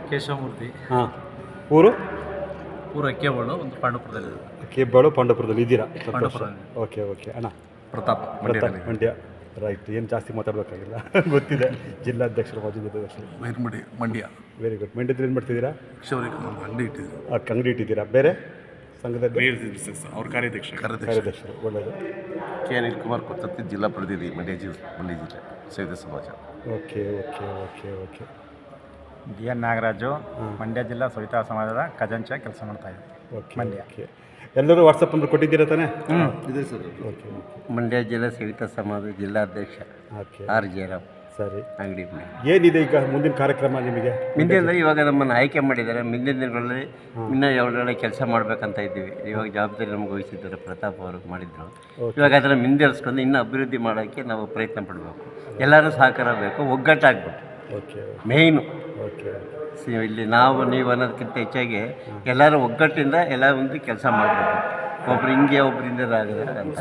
ಕೇಶವಮೂರ್ತಿ. ಹಾಂ, ಊರು ಊರು ಅಕ್ಕಿಯಬಾಳು, ಒಂದು ಪಾಂಡವಪುರದಲ್ಲಿ. ಕೇಬಾಳು ಪಾಂಡವಪುರದಲ್ಲಿ ಇದ್ದೀರಾ? ಪಾಂಡವಪುರ. ಓಕೆ ಓಕೆ ಅಣ್ಣ. ಪ್ರತಾಪ್ ಮಂಡ್ಯ. ರೈಟ್, ಏನು ಜಾಸ್ತಿ ಮಾತಾಡಬೇಕಾಗಿಲ್ಲ, ಗೊತ್ತಿದೆ. ಜಿಲ್ಲಾಧ್ಯಕ್ಷರು, ಮಾಜಿ ಜಿಲ್ಲಾಧ್ಯಕ್ಷರು. ಮಂಡ್ಯ. Very good. ಮಂಡ್ಯದಲ್ಲಿ ಏನು ಮಾಡ್ತಿದ್ದೀರಾ? ಅಂಗಡಿ ಇಟ್ಟಿದ್ರು. ಅಂಗಡಿ ಇಟ್ಟಿದ್ದೀರಾ? ಬೇರೆ ಸಂಘದಲ್ಲಿ ಅವ್ರ ಕಾರ್ಯದರ್ಶರು. ಒಳ್ಳೆಯದು. ಕೆ ಅನಿಲ್ ಕುಮಾರ್ ಕೊತ್ತತ್ತಿ, ಜಿಲ್ಲಾ ಪ್ರತಿನಿಧಿ, ಮಂಡ್ಯ ಜಿಲ್ಲೆ ಸಹಿತ ಸಮಾಜ. Okay okay okay okay. D N Nagaraju, Mandya ಜಿಲ್ಲಾ ಸವಿತಾ ಸಮಾಜದ ಖಜಾಂಚ ಕೆಲಸ ಮಾಡ್ತಾ ಇದ್ದೀವಿ. ಓಕೆ ಮಂಡ್ಯ. ಓಕೆ. ಎಲ್ಲರೂ ವಾಟ್ಸಪ್ ನಂಬರ್ ಕೊಟ್ಟಿದ್ದೀರಾ ತಾನೇ? ಇದೆ ಸರ್. ಓಕೆ ಮಂಡ್ಯ ಜಿಲ್ಲಾ ಸಹಿತ ಸಮಾಜ ಜಿಲ್ಲಾಧ್ಯಕ್ಷ ಓಕೆ. ಆರ್ ಜಯರಾಮ್, ಸರಿ. ಅಂಗಡಿ. ಏನಿದೆ ಈಗ ಮುಂದಿನ ಕಾರ್ಯಕ್ರಮ ನಿಮಗೆ? ಮುಂದಿನ ಇವಾಗ ನಮ್ಮನ್ನು ಆಯ್ಕೆ ಮಾಡಿದ್ದಾರೆ. ಮುಂದಿನ ದಿನಗಳಲ್ಲಿ ಇನ್ನೂ ಒಳ್ಳೊಳ್ಳೆ ಕೆಲಸ ಮಾಡಬೇಕಂತ ಇದ್ದೀವಿ. ಇವಾಗ ಜವಾಬ್ದಾರಿ ನಮ್ಗೆ ವಹಿಸಿದ್ದಾರೆ, ಪ್ರತಾಪ್ ಅವರು ಮಾಡಿದ್ರು. ಇವಾಗ ಅದನ್ನು ಮುಂದುವರಿಸ್ಕೊಂಡು ಇನ್ನೂ ಅಭಿವೃದ್ಧಿ ಮಾಡೋಕ್ಕೆ ನಾವು ಪ್ರಯತ್ನ ಪಡಬೇಕು. ಎಲ್ಲರೂ ಸಹಕಾರ ಬೇಕು, ಒಗ್ಗಟ್ಟಾಗ್ಬೇಕು ಓಕೆ ಮೇಯ್ನು. ಓಕೆ. ಇಲ್ಲಿ ನಾವು ನೀವು ಅನ್ನೋದಕ್ಕಿಂತ ಹೆಚ್ಚಾಗಿ ಎಲ್ಲರೂ ಒಗ್ಗಟ್ಟಿಂದ ಎಲ್ಲ ಒಂದು ಕೆಲಸ ಮಾಡಬೇಕು. ಒಬ್ರು ಹಿಂಗೆ ಒಬ್ರು ಹಿಂದೆ ಆಗಲ್ಲ ಅಂತ,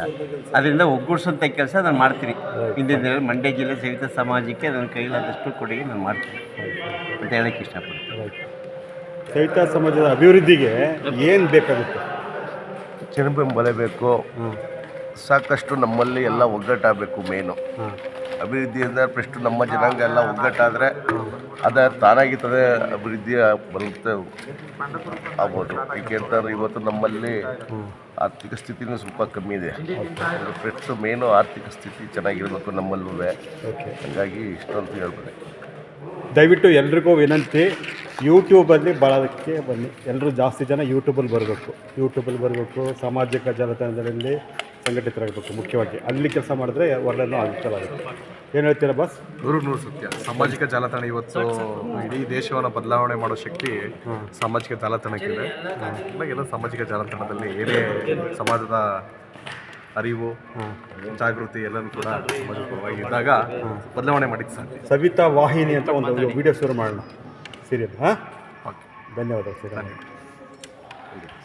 ಅದರಿಂದ ಒಗ್ಗೂಡಿಸೋಂಥ ಕೆಲಸ ನಾನು ಮಾಡ್ತೀನಿ. ಹಿಂದಿನ ದಿನಗಳಲ್ಲಿ ಮಂಡ್ಯ ಜಿಲ್ಲೆ ಸಹಿತ ಸಮಾಜಕ್ಕೆ ನನ್ನ ಕೈಲಾದಷ್ಟು ಕೊಡುಗೆ ನಾನು ಮಾಡ್ತೀನಿ ಅಂತ ಹೇಳೋಕ್ಕೆ ಇಷ್ಟಪಡ್ತೀನಿ. ಸಹಿತ ಸಮಾಜದ ಅಭಿವೃದ್ಧಿಗೆ ಏನು ಬೇಕಾಗುತ್ತೆ? ಜನಬೆಂಬಲ ಬೇಕು. ಸಾಕಷ್ಟು ನಮ್ಮಲ್ಲಿ ಎಲ್ಲ ಒಗ್ಗಟ್ಟಾಗಬೇಕು ಮೇನು. ಅಭಿವೃದ್ಧಿ ಅಂದರೆ ಫಸ್ಟು ನಮ್ಮ ಜನಾಂಗ ಎಲ್ಲ ಒಗ್ಗಟ್ಟಾದರೆ ಅದು ತಾನಾಗಿ ತಾನೇ ಅಭಿವೃದ್ಧಿ ಬರುತ್ತೆ ಆಗ್ಬೋದು. ಏಕೆಂತಂದ್ರೆ ಇವತ್ತು ನಮ್ಮಲ್ಲಿ ಆರ್ಥಿಕ ಸ್ಥಿತಿನೂ ಸ್ವಲ್ಪ ಕಮ್ಮಿ ಇದೆ. ಫಸ್ಟು ಮೇನು ಆರ್ಥಿಕ ಸ್ಥಿತಿ ಚೆನ್ನಾಗಿರಬೇಕು ನಮ್ಮಲ್ಲೂ. ಹಾಗಾಗಿ ಇಷ್ಟಂತೂ ಹೇಳ್ಬೋದು. ದಯವಿಟ್ಟು ಎಲ್ರಿಗೂ ವಿನಂತಿ, ಯೂಟ್ಯೂಬಲ್ಲಿ ಭಾಳಕ್ಕೆ ಬನ್ನಿ. ಎಲ್ಲರೂ ಜಾಸ್ತಿ ಜನ ಯೂಟ್ಯೂಬಲ್ಲಿ ಬರಬೇಕು. ಸಾಮಾಜಿಕ ಜಾಲತಾಣಗಳಲ್ಲಿ ಸಂಘಟಿತರಾಗಬೇಕು. ಮುಖ್ಯವಾಗಿ ಅಲ್ಲಿ ಕೆಲಸ ಮಾಡಿದ್ರೆ ಒಳ್ಳೆಯೂ ಅನುಕೂಲವಾಗುತ್ತೆ. ಏನು ಹೇಳ್ತೀರಾ ಬಾಸ್? ನೂರು ಸತ್ಯ. ಸಾಮಾಜಿಕ ಜಾಲತಾಣ ಇವತ್ತು ಇಡೀ ದೇಶವನ್ನು ಬದಲಾವಣೆ ಮಾಡೋ ಶಕ್ತಿ ಸಾಮಾಜಿಕ ಜಾಲತಾಣಕ್ಕಿದೆ. ಎಲ್ಲ ಸಾಮಾಜಿಕ ಜಾಲತಾಣದಲ್ಲಿ ಏನೇ ಸಮಾಜದ ಅರಿವು, ಜಾಗೃತಿ ಎಲ್ಲನೂ ಕೂಡ ಸಮಾಜಪರವಾಗಿ ಇದ್ದಾಗ ಬದಲಾವಣೆ ಮಾಡಿದ್ದು ಸಾಧ್ಯ. ಸವಿತಾ ವಾಹಿನಿ ಅಂತ ಒಂದು ವಿಡಿಯೋ ಶುರು ಮಾಡೋಣ, ಸೀರಿಯಲ್. ಹಾಂ, ಧನ್ಯವಾದ ಸರ್.